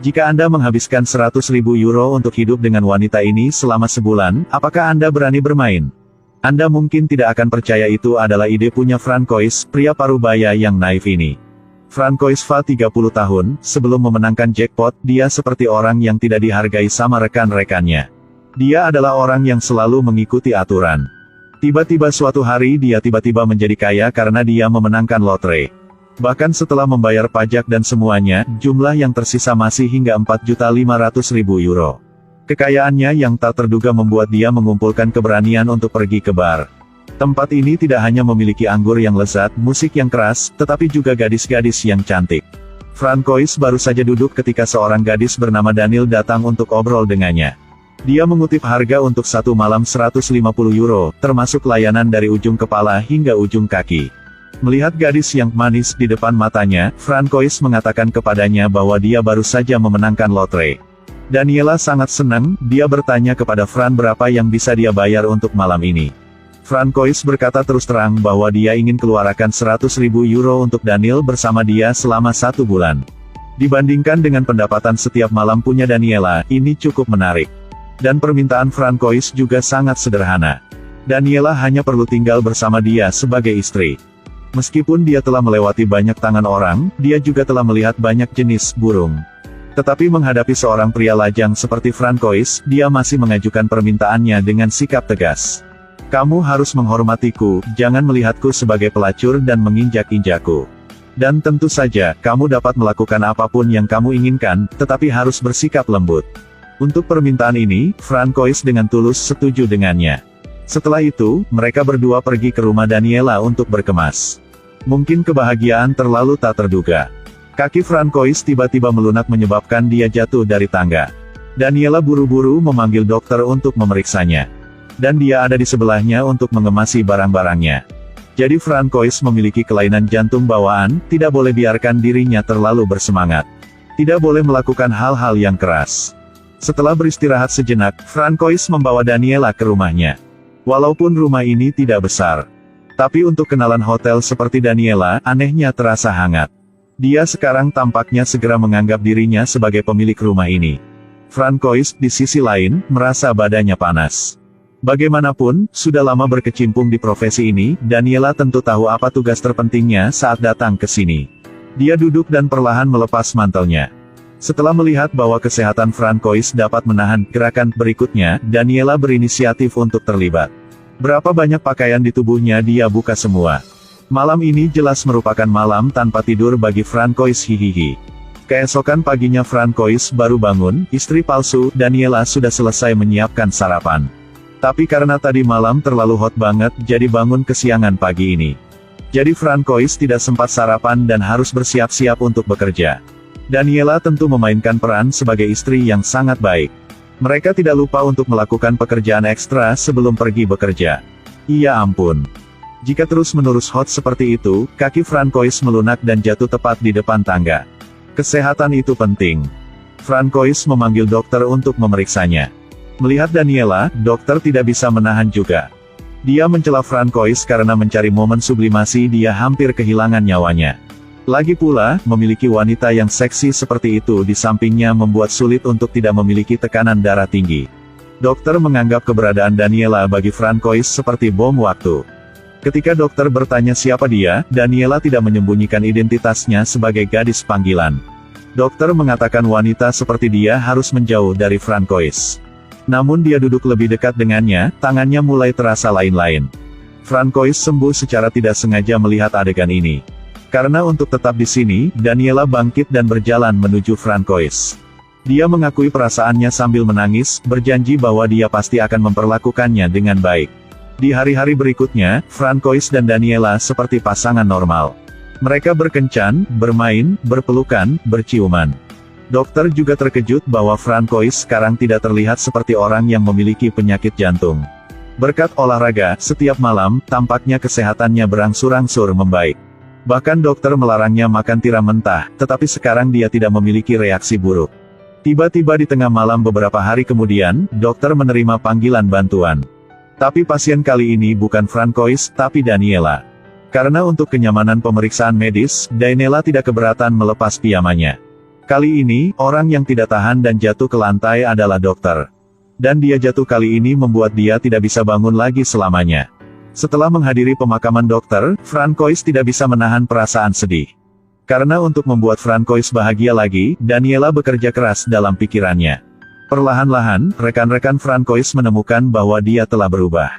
Jika Anda menghabiskan 100.000 euro untuk hidup dengan wanita ini selama sebulan, apakah Anda berani bermain? Anda mungkin tidak akan percaya itu adalah ide punya Francois, pria parubaya yang naif ini. Francois Va 30 tahun, sebelum memenangkan jackpot, dia seperti orang yang tidak dihargai sama rekan-rekannya. Dia adalah orang yang selalu mengikuti aturan. Tiba-tiba suatu hari dia tiba-tiba menjadi kaya karena dia memenangkan lotre. Bahkan setelah membayar pajak dan semuanya, jumlah yang tersisa masih hingga 4.500.000 euro. Kekayaannya yang tak terduga membuat dia mengumpulkan keberanian untuk pergi ke bar. Tempat ini tidak hanya memiliki anggur yang lezat, musik yang keras, tetapi juga gadis-gadis yang cantik. Francois baru saja duduk ketika seorang gadis bernama Daniel datang untuk obrol dengannya. Dia mengutip harga untuk satu malam 150 euro, termasuk layanan dari ujung kepala hingga ujung kaki. Melihat gadis yang manis di depan matanya, Francois mengatakan kepadanya bahwa dia baru saja memenangkan lotre. Daniela sangat senang, dia bertanya kepada Fran berapa yang bisa dia bayar untuk malam ini. Francois berkata terus terang bahwa dia ingin keluarkan 100.000 euro untuk Daniel bersama dia selama 1 bulan. Dibandingkan dengan pendapatan setiap malam punya Daniela, ini cukup menarik. Dan permintaan Francois juga sangat sederhana. Daniela hanya perlu tinggal bersama dia sebagai istri. Meskipun dia telah melewati banyak tangan orang, dia juga telah melihat banyak jenis burung. Tetapi menghadapi seorang pria lajang seperti Francois, dia masih mengajukan permintaannya dengan sikap tegas. Kamu harus menghormatiku, jangan melihatku sebagai pelacur dan menginjak-injakku. Dan tentu saja, kamu dapat melakukan apapun yang kamu inginkan, tetapi harus bersikap lembut. Untuk permintaan ini, Francois dengan tulus setuju dengannya. Setelah itu, mereka berdua pergi ke rumah Daniela untuk berkemas. Mungkin kebahagiaan terlalu tak terduga. Kaki Francois tiba-tiba melunak menyebabkan dia jatuh dari tangga. Daniela buru-buru memanggil dokter untuk memeriksanya. Dan dia ada di sebelahnya untuk mengemasi barang-barangnya. Jadi Francois memiliki kelainan jantung bawaan, tidak boleh biarkan dirinya terlalu bersemangat. Tidak boleh melakukan hal-hal yang keras. Setelah beristirahat sejenak, Francois membawa Daniela ke rumahnya. Walaupun rumah ini tidak besar. Tapi untuk kenalan hotel seperti Daniela, anehnya terasa hangat. Dia sekarang tampaknya segera menganggap dirinya sebagai pemilik rumah ini. Francois, di sisi lain, merasa badannya panas. Bagaimanapun, sudah lama berkecimpung di profesi ini, Daniela tentu tahu apa tugas terpentingnya saat datang ke sini. Dia duduk dan perlahan melepas mantelnya. Setelah melihat bahwa kesehatan Francois dapat menahan gerakan berikutnya, Daniela berinisiatif untuk terlibat. Berapa banyak pakaian di tubuhnya dia buka semua. Malam ini jelas merupakan malam tanpa tidur bagi Francois hihihi. Keesokan paginya Francois baru bangun, istri palsu, Daniela sudah selesai menyiapkan sarapan. Tapi karena tadi malam terlalu hot banget, jadi bangun kesiangan pagi ini. Jadi Francois tidak sempat sarapan dan harus bersiap-siap untuk bekerja. Daniela tentu memainkan peran sebagai istri yang sangat baik. Mereka tidak lupa untuk melakukan pekerjaan ekstra sebelum pergi bekerja. Iya ampun. Jika terus-menerus hot seperti itu, kaki Francois melunak dan jatuh tepat di depan tangga. Kesehatan itu penting. Francois memanggil dokter untuk memeriksanya. Melihat Daniela, dokter tidak bisa menahan juga. Dia mencela Francois karena mencari momen sublimasi dia hampir kehilangan nyawanya. Lagi pula, memiliki wanita yang seksi seperti itu di sampingnya membuat sulit untuk tidak memiliki tekanan darah tinggi. Dokter menganggap keberadaan Daniela bagi Francois seperti bom waktu. Ketika dokter bertanya siapa dia, Daniela tidak menyembunyikan identitasnya sebagai gadis panggilan. Dokter mengatakan wanita seperti dia harus menjauh dari Francois. Namun dia duduk lebih dekat dengannya, tangannya mulai terasa lain-lain. Francois sembuh secara tidak sengaja melihat adegan ini. Karena untuk tetap di sini, Daniela bangkit dan berjalan menuju Francois. Dia mengakui perasaannya sambil menangis, berjanji bahwa dia pasti akan memperlakukannya dengan baik. Di hari-hari berikutnya, Francois dan Daniela seperti pasangan normal. Mereka berkencan, bermain, berpelukan, berciuman. Dokter juga terkejut bahwa Francois sekarang tidak terlihat seperti orang yang memiliki penyakit jantung. Berkat olahraga, setiap malam, tampaknya kesehatannya berangsur-angsur membaik. Bahkan dokter melarangnya makan tiram mentah, tetapi sekarang dia tidak memiliki reaksi buruk. Tiba-tiba di tengah malam beberapa hari kemudian, dokter menerima panggilan bantuan. Tapi pasien kali ini bukan Francois, tapi Daniela. Karena untuk kenyamanan pemeriksaan medis, Daniela tidak keberatan melepas pijamannya. Kali ini, orang yang tidak tahan dan jatuh ke lantai adalah dokter. Dan dia jatuh kali ini membuat dia tidak bisa bangun lagi selamanya. Setelah menghadiri pemakaman dokter, Francois tidak bisa menahan perasaan sedih. Karena untuk membuat Francois bahagia lagi, Daniela bekerja keras dalam pikirannya. Perlahan-lahan, rekan-rekan Francois menemukan bahwa dia telah berubah.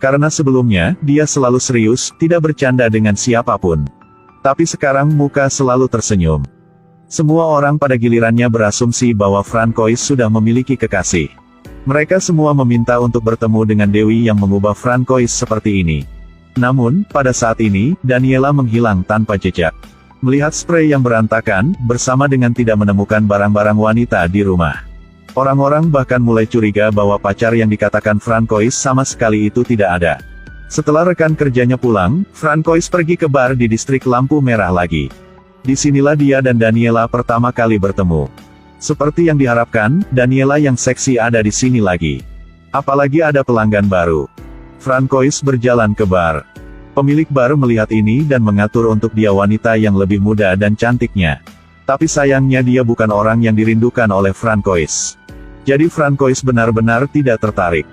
Karena sebelumnya, dia selalu serius, tidak bercanda dengan siapapun. Tapi sekarang muka selalu tersenyum. Semua orang pada gilirannya berasumsi bahwa Francois sudah memiliki kekasih. Mereka semua meminta untuk bertemu dengan Dewi yang mengubah Francois seperti ini. Namun, pada saat ini, Daniela menghilang tanpa jejak. Melihat sprei yang berantakan, bersama dengan tidak menemukan barang-barang wanita di rumah. Orang-orang bahkan mulai curiga bahwa pacar yang dikatakan Francois sama sekali itu tidak ada. Setelah rekan kerjanya pulang, Francois pergi ke bar di distrik lampu merah lagi. Disinilah dia dan Daniela pertama kali bertemu. Seperti yang diharapkan, Daniela yang seksi ada di sini lagi. Apalagi ada pelanggan baru. Francois berjalan ke bar. Pemilik bar melihat ini dan mengatur untuk dia wanita yang lebih muda dan cantiknya. Tapi sayangnya dia bukan orang yang dirindukan oleh Francois. Jadi Francois benar-benar tidak tertarik.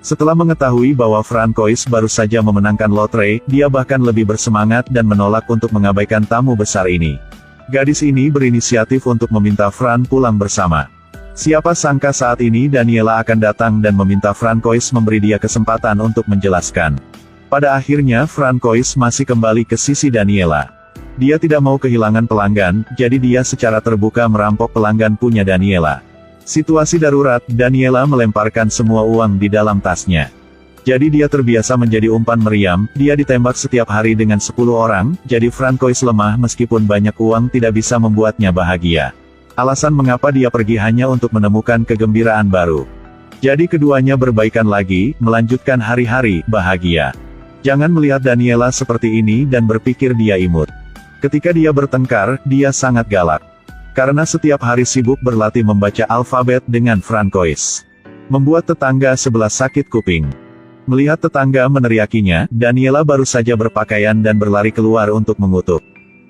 Setelah mengetahui bahwa Francois baru saja memenangkan lotre, dia bahkan lebih bersemangat dan menolak untuk mengabaikan tamu besar ini. Gadis ini berinisiatif untuk meminta Fran pulang bersama. Siapa sangka saat ini Daniela akan datang dan meminta Francois memberi dia kesempatan untuk menjelaskan. Pada akhirnya Francois masih kembali ke sisi Daniela. Dia tidak mau kehilangan pelanggan, jadi dia secara terbuka merampok pelanggan punya Daniela. Situasi darurat, Daniela melemparkan semua uang di dalam tasnya. Jadi dia terbiasa menjadi umpan meriam, dia ditembak setiap hari dengan 10 orang, jadi Francois lemah meskipun banyak uang tidak bisa membuatnya bahagia. Alasan mengapa dia pergi hanya untuk menemukan kegembiraan baru. Jadi keduanya berbaikan lagi, melanjutkan hari-hari bahagia. Jangan melihat Daniela seperti ini dan berpikir dia imut. Ketika dia bertengkar, dia sangat galak. Karena setiap hari sibuk berlatih membaca alfabet dengan Francois. Membuat tetangga sebelah sakit kuping. Melihat tetangga meneriakinya, Daniela baru saja berpakaian dan berlari keluar untuk mengutuk.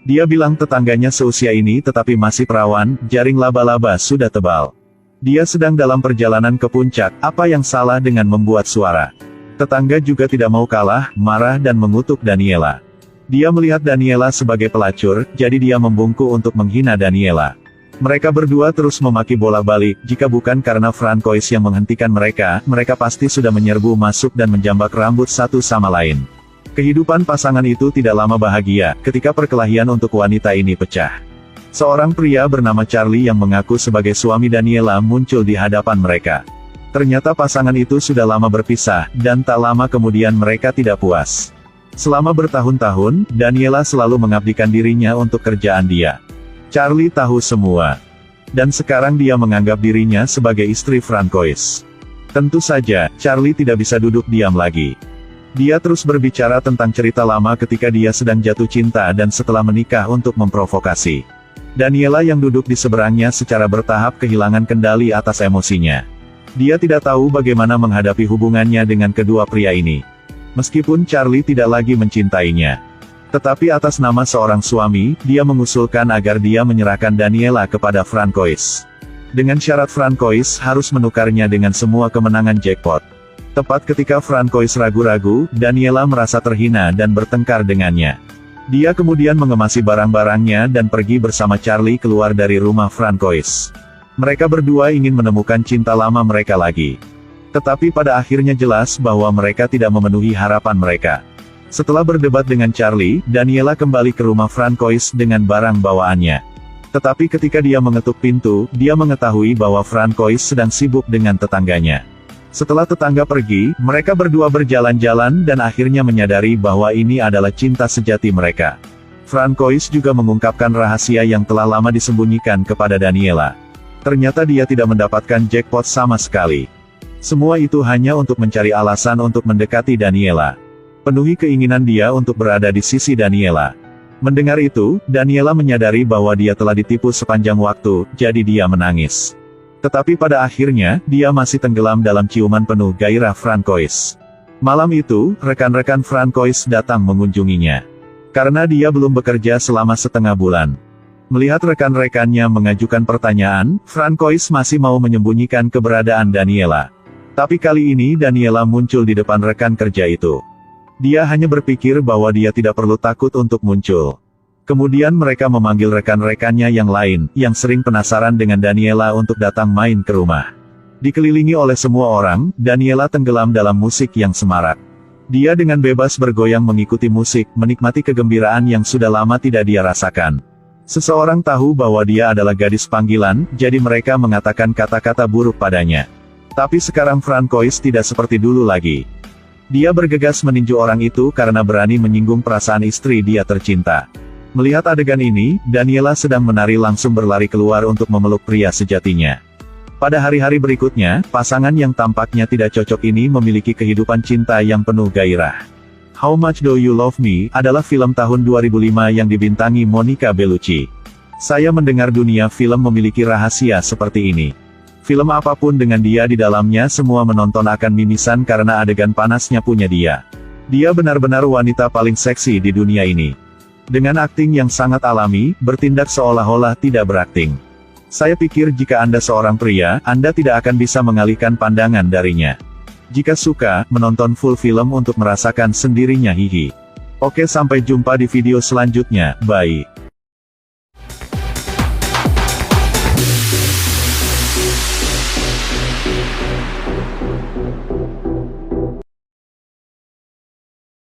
Dia bilang tetangganya seusia ini tetapi masih perawan, jaring laba-laba sudah tebal. Dia sedang dalam perjalanan ke puncak, apa yang salah dengan membuat suara? Tetangga juga tidak mau kalah, marah dan mengutuk Daniela. Dia melihat Daniela sebagai pelacur, jadi dia membungkuk untuk menghina Daniela. Mereka berdua terus memaki bola-balik, jika bukan karena Francois yang menghentikan mereka, mereka pasti sudah menyerbu masuk dan menjambak rambut satu sama lain. Kehidupan pasangan itu tidak lama bahagia, ketika perkelahian untuk wanita ini pecah. Seorang pria bernama Charlie yang mengaku sebagai suami Daniela muncul di hadapan mereka. Ternyata pasangan itu sudah lama berpisah, dan tak lama kemudian mereka tidak puas. Selama bertahun-tahun, Daniela selalu mengabdikan dirinya untuk kerjaan dia. Charlie tahu semua. Dan sekarang dia menganggap dirinya sebagai istri Francois. Tentu saja, Charlie tidak bisa duduk diam lagi. Dia terus berbicara tentang cerita lama ketika dia sedang jatuh cinta dan setelah menikah untuk memprovokasi. Daniela yang duduk di seberangnya secara bertahap kehilangan kendali atas emosinya. Dia tidak tahu bagaimana menghadapi hubungannya dengan kedua pria ini. Meskipun Charlie tidak lagi mencintainya. Tetapi atas nama seorang suami, dia mengusulkan agar dia menyerahkan Daniela kepada Francois. Dengan syarat Francois harus menukarnya dengan semua kemenangan jackpot. Tepat ketika Francois ragu-ragu, Daniela merasa terhina dan bertengkar dengannya. Dia kemudian mengemasi barang-barangnya dan pergi bersama Charlie keluar dari rumah Francois. Mereka berdua ingin menemukan cinta lama mereka lagi. Tetapi pada akhirnya jelas bahwa mereka tidak memenuhi harapan mereka. Setelah berdebat dengan Charlie, Daniela kembali ke rumah Francois dengan barang bawaannya. Tetapi ketika dia mengetuk pintu, dia mengetahui bahwa Francois sedang sibuk dengan tetangganya. Setelah tetangga pergi, mereka berdua berjalan-jalan dan akhirnya menyadari bahwa ini adalah cinta sejati mereka. Francois juga mengungkapkan rahasia yang telah lama disembunyikan kepada Daniela. Ternyata dia tidak mendapatkan jackpot sama sekali. Semua itu hanya untuk mencari alasan untuk mendekati Daniela. Penuhi keinginan dia untuk berada di sisi Daniela. Mendengar itu, Daniela menyadari bahwa dia telah ditipu sepanjang waktu, jadi dia menangis. Tetapi pada akhirnya, dia masih tenggelam dalam ciuman penuh gairah Francois. Malam itu, rekan-rekan Francois datang mengunjunginya. Karena dia belum bekerja selama setengah bulan. Melihat rekan-rekannya mengajukan pertanyaan, Francois masih mau menyembunyikan keberadaan Daniela. Tapi kali ini Daniela muncul di depan rekan kerja itu. Dia hanya berpikir bahwa dia tidak perlu takut untuk muncul. Kemudian mereka memanggil rekan-rekannya yang lain, yang sering penasaran dengan Daniela untuk datang main ke rumah. Dikelilingi oleh semua orang, Daniela tenggelam dalam musik yang semarak. Dia dengan bebas bergoyang mengikuti musik, menikmati kegembiraan yang sudah lama tidak dia rasakan. Seseorang tahu bahwa dia adalah gadis panggilan, jadi mereka mengatakan kata-kata buruk padanya. Tapi sekarang Francois tidak seperti dulu lagi. Dia bergegas meninju orang itu karena berani menyinggung perasaan istri dia tercinta. Melihat adegan ini, Daniela sedang menari langsung berlari keluar untuk memeluk pria sejatinya. Pada hari-hari berikutnya, pasangan yang tampaknya tidak cocok ini memiliki kehidupan cinta yang penuh gairah. How Much Do You Love Me adalah film tahun 2005 yang dibintangi Monica Bellucci. Saya mendengar dunia film memiliki rahasia seperti ini. Film apapun dengan dia di dalamnya semua menonton akan mimisan karena adegan panasnya punya dia. Dia benar-benar wanita paling seksi di dunia ini. Dengan akting yang sangat alami, bertindak seolah-olah tidak berakting. Saya pikir jika Anda seorang pria, Anda tidak akan bisa mengalihkan pandangan darinya. Jika suka, menonton full film untuk merasakan sendirinya hihi. Oke, sampai jumpa di video selanjutnya, bye.